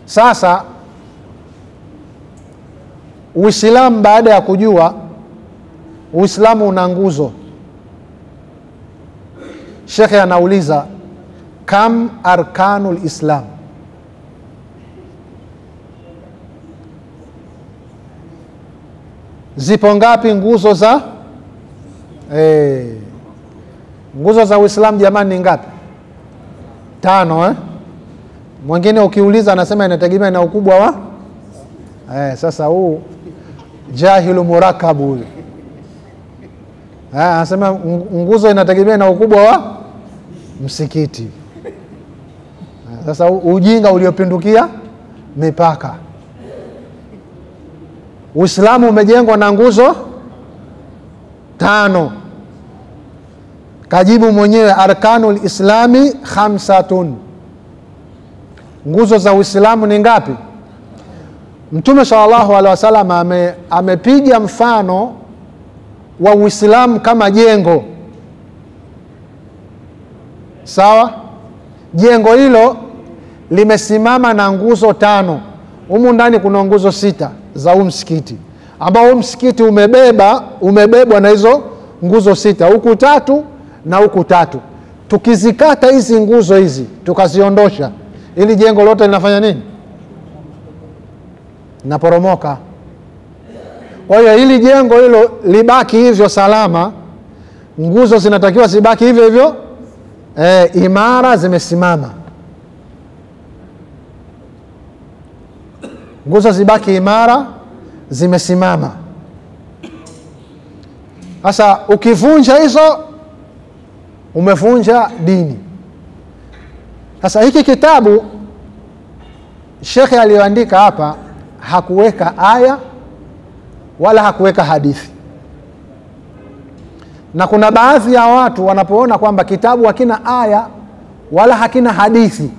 Sasa Uislamu, baada ya kujua Uislamu una nguzo, Shekhe anauliza kam arkanul Islam, zipo ngapi nguzo za nguzo za Uislamu jamani ni ngapi? 5 Mwingine ukiuliza anasema inategemea na ukubwa wa sasa huu jahilu murakabu anasema nguzo inategemea na ukubwa wa msikiti. Sasa ujinga uliopindukia mipaka. Uislamu umejengwa na nguzo 5. Kajibu mwenyewe arkanul islami 5. Nguzo za Uislamu ni ngapi? Mtume sallallahu alaihi wasallam amepiga mfano wa Uislamu kama jengo. Sawa? Jengo hilo limesimama na nguzo 5. Humu ndani kuna nguzo 6 za huu msikiti, ambao huu msikiti umebebwa na hizo nguzo 6, huku 3 na huku 3. Tukizikata hizi nguzo hizi tukaziondosha, ili jengo lote linafanya nini? Linaporomoka. Kwa hiyo ili jengo hilo libaki hivyo salama, nguzo zinatakiwa zibaki hivyo hivyo imara, zimesimama. Nguzo zibaki imara, zimesimama. Sasa ukivunja hizo, umevunja dini. Sasa hiki kitabu Shekhe aliyoandika hapa hakuweka aya wala hakuweka hadithi. Na kuna baadhi ya watu wanapoona kwamba kitabu hakina aya wala hakina hadithi,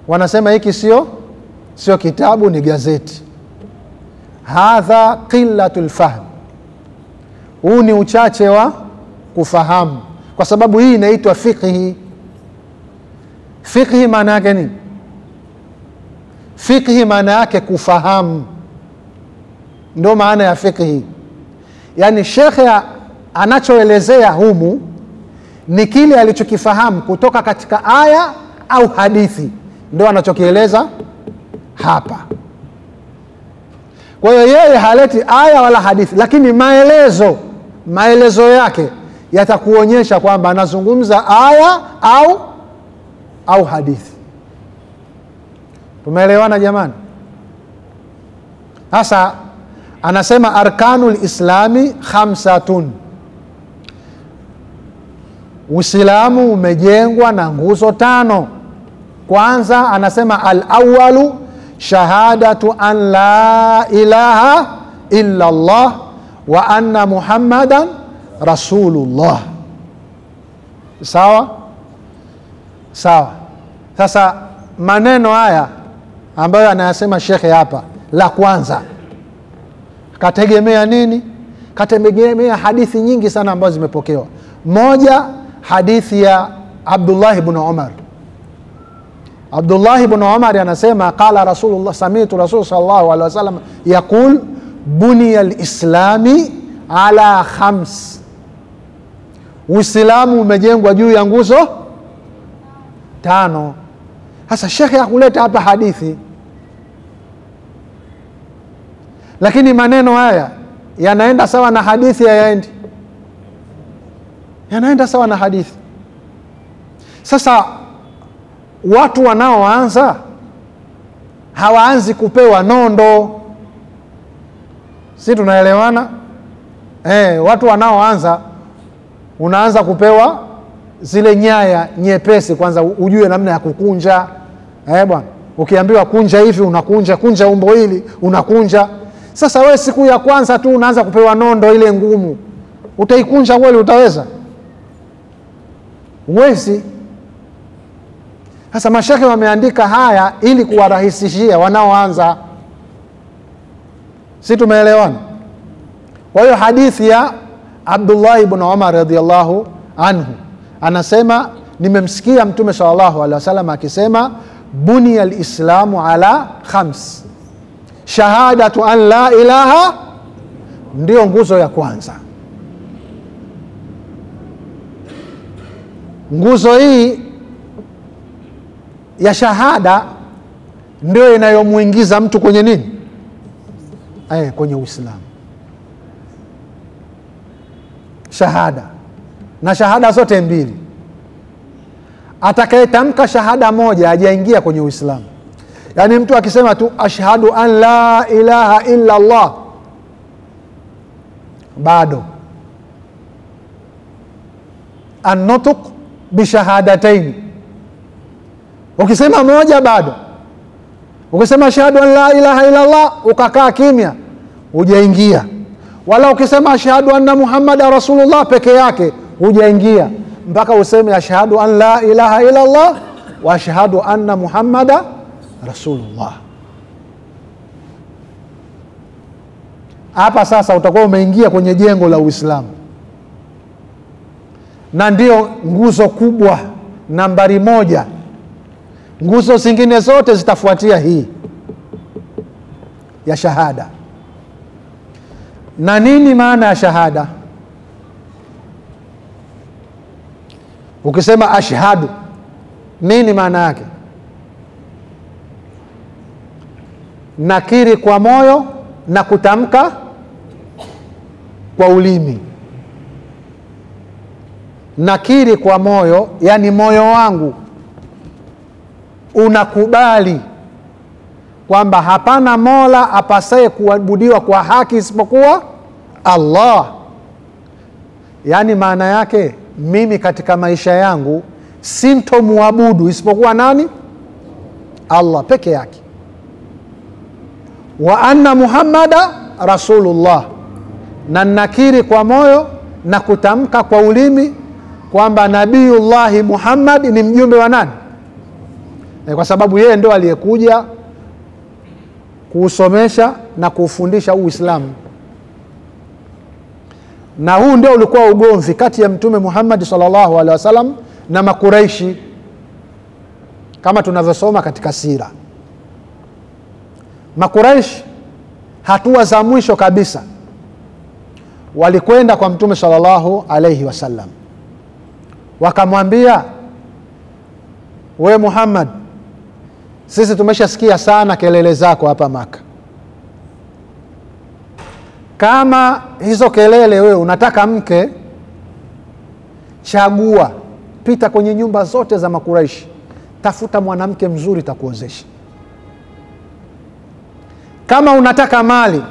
wanasema hiki sio kitabu, ni gazeti. Hadha qillatul fahm, huu ni uchache wa kufahamu, kwa sababu hii inaitwa fiqhi. Fiqhi maana yake nini? Fiqhi maana yake kufahamu, ndio maana ya fiqhi. Yani shekhe anachoelezea humu ni kile alichokifahamu kutoka katika aya au hadithi, ndio anachokieleza hapa. Kwa hiyo yeye haleti aya wala hadithi, lakini maelezo yake yatakuonyesha kwamba anazungumza aya au hadithi. Tumeelewana jamani? Sasa anasema arkanul islami 5. Uislamu umejengwa na nguzo 5. Kwanza anasema al-awwalu shahadatu an la ilaha illa Allah wa anna Muhammadan rasulullah. Sawa? Sasa maneno haya ambayo anayasema shekhe hapa, la kwanza kategemea nini? Kategemea hadithi nyingi sana ambazo zimepokewa. Moja, hadithi ya Abdullah ibn Umar. Abdullah ibn Umar anasema qala Rasulullah, sami'tu Rasul sallallahu alaihi wasallam yaqul buniya al-islami ala 5. Uislamu umejengwa juu ya nguzo 5. Sasa shekhe hakuleta hapa hadithi, lakini maneno haya yanaenda sawa na hadithi, yanaenda sawa na hadithi. Sasa watu wanaoanza hawaanzi kupewa nondo, si tunaelewana? Watu wanaoanza unaanza kupewa zile nyaya nyepesi, kwanza ujue namna ya kukunja. Bwana, ukiambiwa kunja hivi unakunja, kunja umbo hili unakunja. Sasa wewe siku ya kwanza tu unaanza kupewa nondo ile ngumu, utaikunja kweli? Utaweza? Uwezi. Sasa mashekhe wameandika haya ili kuwarahisishia wanaoanza, si tumeelewana? Kwa hiyo hadithi ya Abdullah ibn Umar radhiyallahu anhu anasema nimemsikia Mtume sallallahu alaihi wasallam akisema buniya alislamu ala khams. Shahadatu an la ilaha ndio nguzo ya kwanza. Nguzo hii ya shahada ndio inayomuingiza mtu kwenye nini? Kwenye Uislamu. Shahada, na shahada zote mbili. Atakayetamka shahada moja hajaingia kwenye Uislamu. Yaani mtu akisema tu ashhadu an la ilaha illa Allah, bado. An-nutq bishahadatayn, ukisema moja bado. Ukisema ashhadu an la ilaha illa Allah ukakaa kimya, hujaingia. Wala ukisema ashhadu anna Muhammada Rasulullah peke yake, hujaingia, mpaka useme ashhadu an la ilaha illa Allah wa ashhadu anna Muhammada Rasulullah. Hapa sasa utakuwa umeingia kwenye jengo la Uislamu, na ndio nguzo kubwa nambari moja. Nguzo zingine zote zitafuatia hii ya shahada. Na nini maana ya shahada? Ukisema ashhadu, nini maana yake? Nakiri kwa moyo na kutamka kwa ulimi. Nakiri kwa moyo, yani moyo wangu unakubali kwamba hapana mola apasaye kuabudiwa kwa haki isipokuwa Allah. Yani maana yake mimi katika maisha yangu sintomuabudu isipokuwa nani? Allah peke yake. Wa anna Muhammada Rasulullah, na nakiri kwa moyo na kutamka kwa ulimi kwamba Nabiyullahi Muhammad ni mjumbe wa nani? Kwa sababu yeye ndo aliyekuja kuusomesha na kuufundisha Uislamu. Na huu ndio ulikuwa ugomvi kati ya Mtume Muhammad sallallahu alaihi wasallam na Makuraishi, kama tunavyosoma katika sira. Makuraishi hatua za mwisho kabisa walikwenda kwa Mtume sallallahu alaihi wasallam, wakamwambia, we Muhammad, sisi tumeshasikia sana kelele zako hapa Maka. Kama hizo kelele wewe unataka mke, chagua, pita kwenye nyumba zote za Makuraishi, tafuta mwanamke mzuri takuozesha. Kama unataka mali,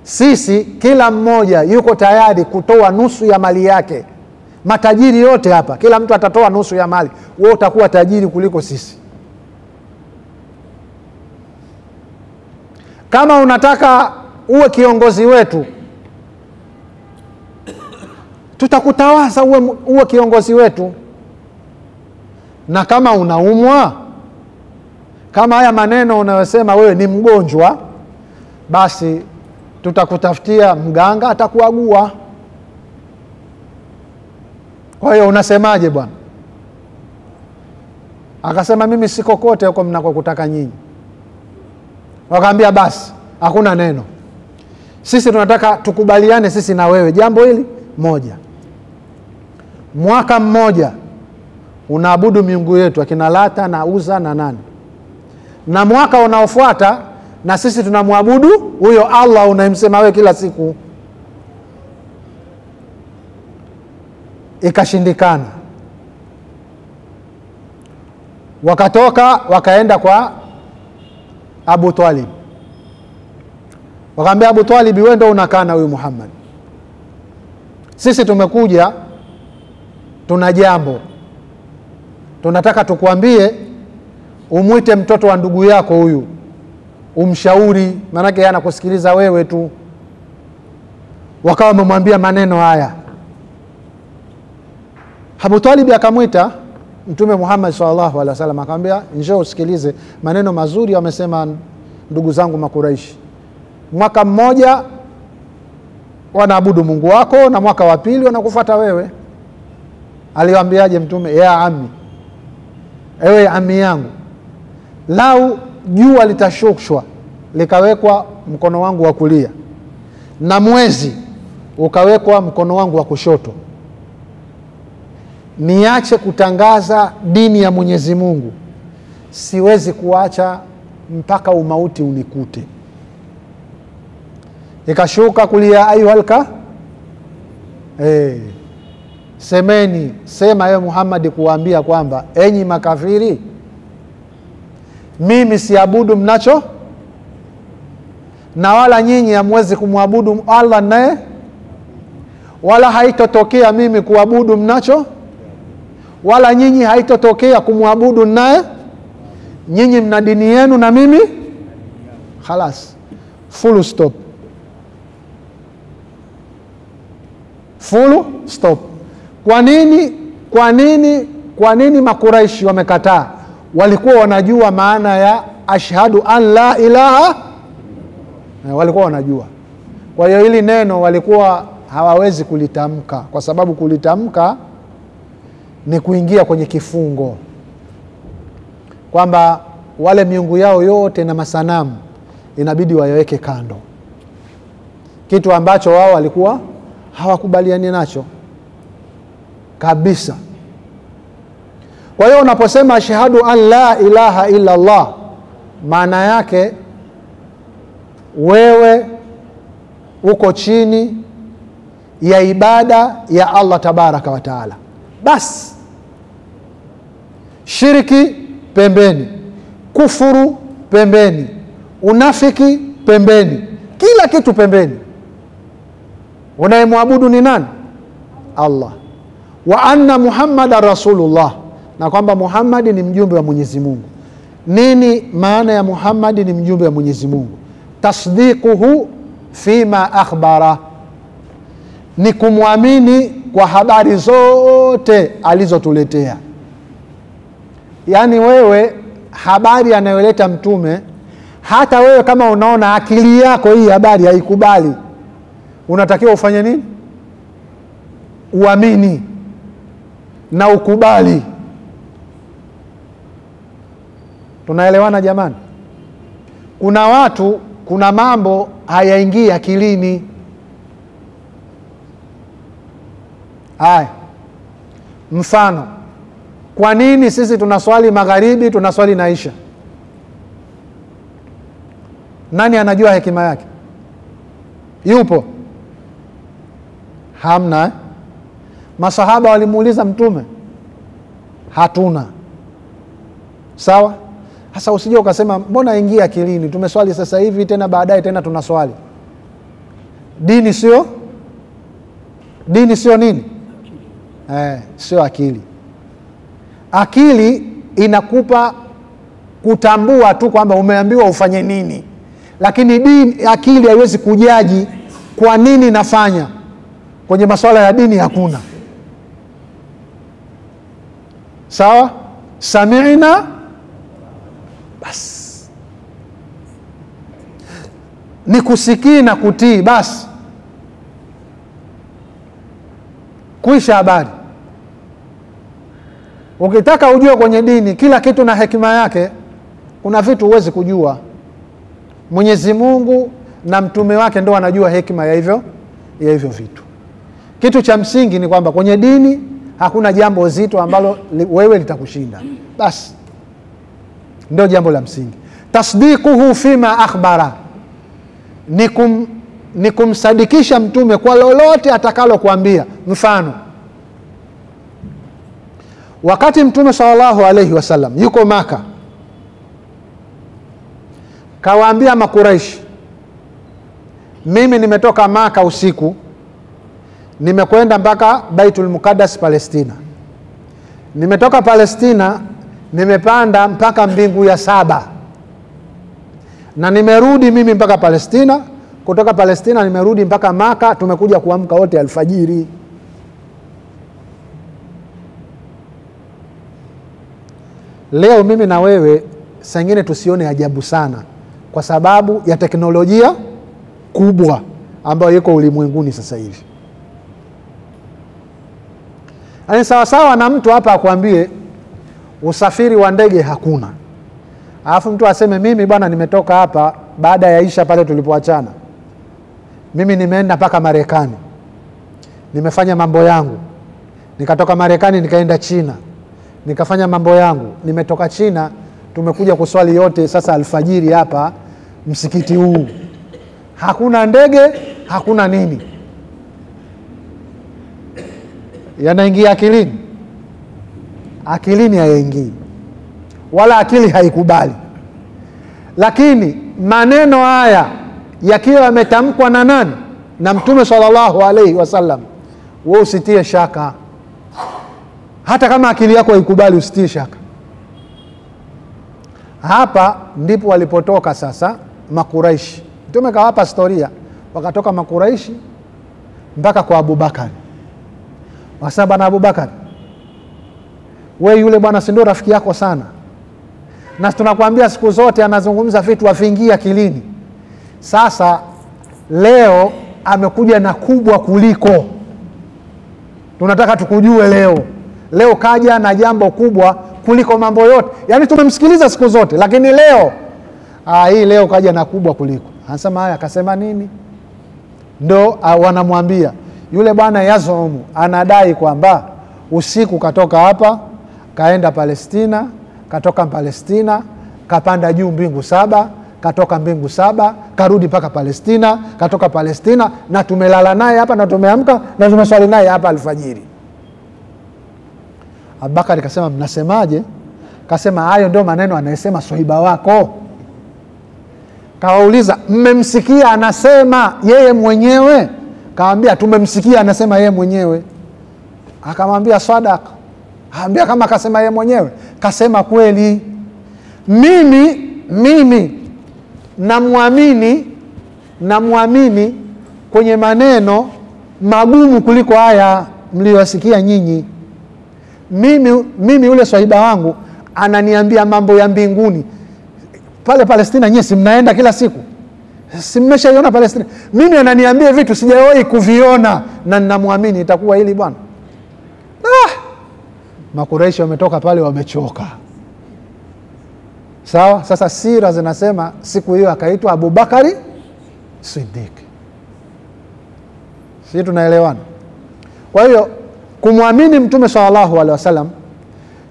sisi kila mmoja yuko tayari kutoa nusu ya mali yake. Matajiri yote hapa, kila mtu atatoa nusu ya mali, wewe utakuwa tajiri kuliko sisi. Kama unataka uwe kiongozi wetu, tutakutawaza uwe kiongozi wetu. Na kama unaumwa, kama haya maneno unayosema wewe ni mgonjwa, basi tutakutafutia mganga atakuagua. Kwa hiyo unasemaje bwana? Akasema mimi sikokote huko mnakokutaka nyinyi. Wakaambia basi hakuna neno, sisi tunataka tukubaliane sisi na wewe jambo hili moja. Mwaka mmoja unaabudu miungu yetu akina Lata na Uza na nani, na mwaka unaofuata na sisi tunamwabudu huyo Allah unayemsema wewe kila siku. Ikashindikana. Wakatoka wakaenda kwa Abu Talib, wakamwambia Abu Talib, wewe ndio unakaa na huyu Muhammad, sisi tumekuja tuna jambo tunataka tukuambie, umwite mtoto wa ndugu yako huyu umshauri, maana yake anakusikiliza wewe tu. Wakawa wamemwambia maneno haya. Abu Talib akamwita Mtume Muhammad sallallahu alaihi wasallam, akamwambia njoo usikilize maneno mazuri wamesema ndugu zangu Makuraishi. Mwaka mmoja wanaabudu Mungu wako na mwaka wa pili wanakufuata wewe. Aliwaambiaje Mtume? Ya ammi, ewe ami yangu, lau jua litashushwa likawekwa mkono wangu wa kulia na mwezi ukawekwa mkono wangu wa kushoto, niache kutangaza dini ya Mwenyezi Mungu, siwezi kuacha mpaka umauti unikute. Ikashuka kulia ayuhalka, sema ewe Muhammad kuambia kwamba enyi makafiri, mimi siabudu mnacho, na wala nyinyi hamwezi kumwabudu Allah naye, wala haitotokea mimi kuabudu mnacho, wala nyinyi haitotokea kumwabudu naye. Nyinyi mna dini yenu na mimi khalas, full stop, full stop. Kwa nini Makuraishi wamekataa? Walikuwa wanajua maana ya ashhadu an la ilaha, walikuwa wanajua. Kwa hiyo hili neno walikuwa hawawezi kulitamka, kwa sababu kulitamka ni kuingia kwenye kifungo, kwamba wale miungu yao yote na masanamu inabidi wayaweke kando, kitu ambacho wao walikuwa hawakubaliani nacho kabisa. Kwa hiyo unaposema ashhadu an la ilaha illa Allah, maana yake wewe uko chini ya ibada ya Allah tabaraka wa taala. Basi shiriki pembeni, kufuru pembeni, unafiki pembeni, kila kitu pembeni. Unayemwabudu ni nani? Allah. Wa anna Muhammadar Rasulullah, na kwamba Muhammad ni mjumbe wa Mwenyezi Mungu. Nini maana ya Muhammad ni mjumbe wa Mwenyezi Mungu? Tasdiquhu fima akhbara, ni kumwamini kwa habari zote alizotuletea. Yaani wewe habari anayoleta mtume, hata wewe kama unaona akili yako hii habari haikubali, unatakiwa ufanye nini? Uamini na ukubali. Tunaelewana jamani? Kuna watu, kuna mambo hayaingii akilini. Haya, mfano, kwa nini sisi tunaswali magharibi, tunaswali na isha? Nani anajua hekima yake? Yupo? Hamna. Masahaba walimuuliza mtume, hatuna. Sawa? Sasa usije ukasema mbona ingia akilini, tumeswali sasa hivi tena baadaye tena tunaswali. Dini sio nini? Sio akili. Akili inakupa kutambua tu kwamba umeambiwa ufanye nini, lakini akili haiwezi kujaji kwa nini nafanya. Kwenye masuala ya dini hakuna. Sawa? Sami'na bas, ni kusikia na kutii basi, kuisha habari. Ukitaka ujue kwenye dini kila kitu na hekima yake, kuna vitu huwezi kujua. Mwenyezi Mungu na mtume wake ndio wanajua hekima ya hivyo vitu. Kitu cha msingi ni kwamba kwenye dini hakuna jambo zito ambalo wewe litakushinda. Basi ndio jambo la msingi. Tasdiquhu fima akhbara, ni kumsadikisha mtume kwa lolote atakalo kuambia. Mfano, wakati mtume sallallahu alayhi wasallam yuko Maka, kawaambia Makuraishi, mimi nimetoka Maka usiku, nimekwenda mpaka Baitul Muqaddas Palestina. Nimetoka Palestina, nimepanda mpaka mbingu ya 7, na nimerudi mimi mpaka Palestina. Kutoka Palestina nimerudi mpaka Maka, tumekuja kuamka wote alfajiri. Leo mimi na wewe sangine tusione ajabu sana kwa sababu ya teknolojia kubwa ambayo iko ulimwenguni sasa hivi. Ani sawa na mtu hapa akwambie usafiri wa ndege hakuna. Alafu mtu aseme mimi bwana nimetoka hapa baada ya Isha pale tulipoachana, mimi nimeenda mpaka Marekani, nimefanya mambo yangu, nikatoka Marekani nikaenda China, nikafanya mambo yangu, nimetoka China tumekuja kuswali yote sasa alfajiri hapa msikiti huu, hakuna ndege, hakuna nini. Yanaingia akilini? Akilini hayaingii, wala akili haikubali. Lakini maneno haya yakiwa yametamkwa na nani? Na Mtume sallallahu alaihi wasallam, wewe usitie shaka. Hata kama akili yako haikubali, usitie shaka. Hapa ndipo walipotoka sasa Makuraishi. Mtume kawapa historia, wakatoka Makuraishi mpaka kwa Abubakar. Wasema bwana Abubakar, wewe yule bwana si ndio rafiki yako sana, na tunakwambia siku zote anazungumza vitu avingia akilini. Sasa leo amekuja na kubwa kuliko, tunataka tukujue leo kaja na jambo kubwa kuliko mambo yote. Yani tumemsikiliza siku zote, lakini hii leo kaja na kubwa kuliko. Anasema haya, akasema nini? Ndo wanamwambia yule bwana Yazumu anadai kwamba usiku katoka hapa kaenda Palestina, katoka Palestina kapanda juu mbingu 7, katoka mbingu 7 karudi mpaka Palestina, katoka Palestina na tumelala naye hapa na tumeamka na tumeswali naye hapa alfajiri. Abubakar kasema mnasemaje? Kasema hayo ndio maneno anayesema swahiba wako. Kawauliza mmemsikia anasema yeye mwenyewe? Kaambia tumemsikia anasema yeye mwenyewe. Akamwambia sadaka. Aambia kama kasema yeye mwenyewe, kasema kweli. Mimi namwamini kwenye maneno magumu kuliko haya mliowasikia nyinyi. Mimi ule swahiba wangu ananiambia mambo ya mbinguni. Pale Palestina nyinyi si mnaenda kila siku? Si mmeshaiona Palestina? Mimi ananiambia vitu sijawahi kuviona na ninamwamini itakuwa hili bwana. Makuraishi wametoka pale wamechoka. Sawa? Sasa sira zinasema siku hiyo akaitwa Abubakari Siddiq. Sisi tunaelewana? Kwa hiyo kumwamini Mtume sallallahu alaihi wasallam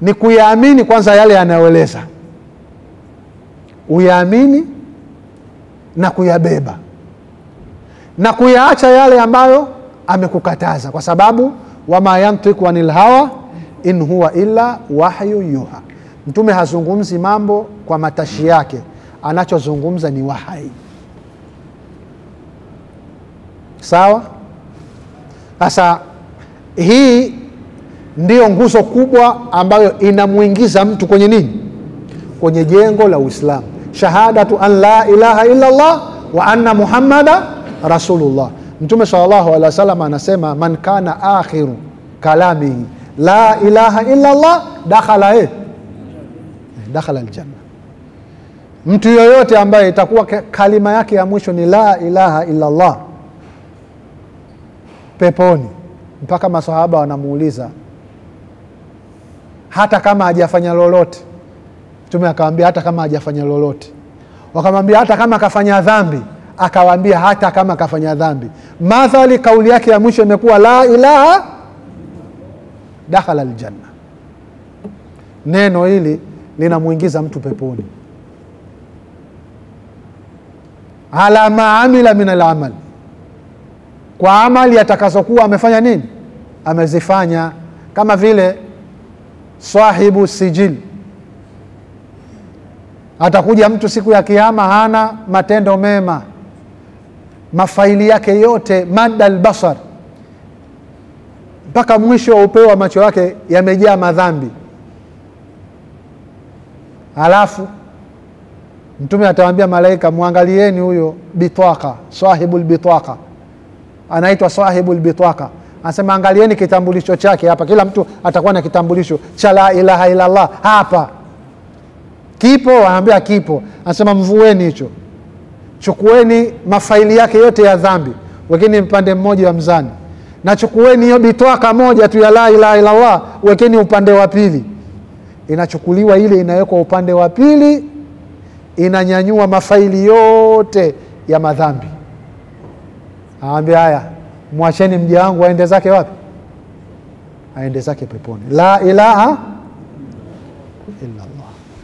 ni kuyaamini kwanza yale anayoeleza, uyaamini na kuyabeba na kuyaacha yale ambayo amekukataza, kwa sababu wama yantiku anil hawa in huwa illa wahyu yuha. Mtume hazungumzi mambo kwa matashi yake, anachozungumza ni wahai. Sawa? Sasa hii ndio nguzo kubwa ambayo inamuingiza mtu kwenye nini? Kwenye jengo la Uislamu. Shahadatu an la ilaha illa Allah wa anna Muhammada Rasulullah. Mtume sallallahu alaihi wasallam anasema man kana akhiru kalamihi la ilaha illa Allah dakhala aljanna. Mtu yoyote ambaye itakuwa kalima yake ya mwisho ni la ilaha illa Allah, peponi. Mpaka maswahaba wanamuuliza hata kama hajafanya lolote. Mtume akamwambia hata kama hajafanya lolote. Wakamwambia hata kama kafanya dhambi, akawaambia hata kama kafanya dhambi. Madhali kauli yake ya mwisho imekuwa la ilaha dakhala aljanna. Neno hili linamuingiza mtu peponi. Ala ma amila min al-amal, kwa amali atakazokuwa amefanya nini? Amezifanya. Kama vile sahibu sijil, atakuja mtu siku ya kiyama hana matendo mema, mafaili yake yote madda albasar mpaka mwisho wa upeo wa macho yake yamejaa madhambi. Alafu Mtume atawaambia malaika, muangalieni huyo bitwaka, sahibul bitwaka, anaitwa sahibul bitwaka. Anasema angalieni kitambulisho chake hapa. Kila mtu atakuwa na kitambulisho cha la ilaha illa Allah hapa. Kipo? Anaambia kipo. Anasema mvueni hicho, chukueni mafaili yake yote ya dhambi, wekeni upande mmoja wa mzani, na chukueni hiyo bitwaka moja tu ya la ilaha illa Allah, wekeni upande wa pili. inachukuliwa ile, inawekwa upande wa pili, inanyanyua mafaili yote ya madhambi. Aambia haya, mwacheni mja wangu aende zake wapi? Aende zake peponi. La ilaha illa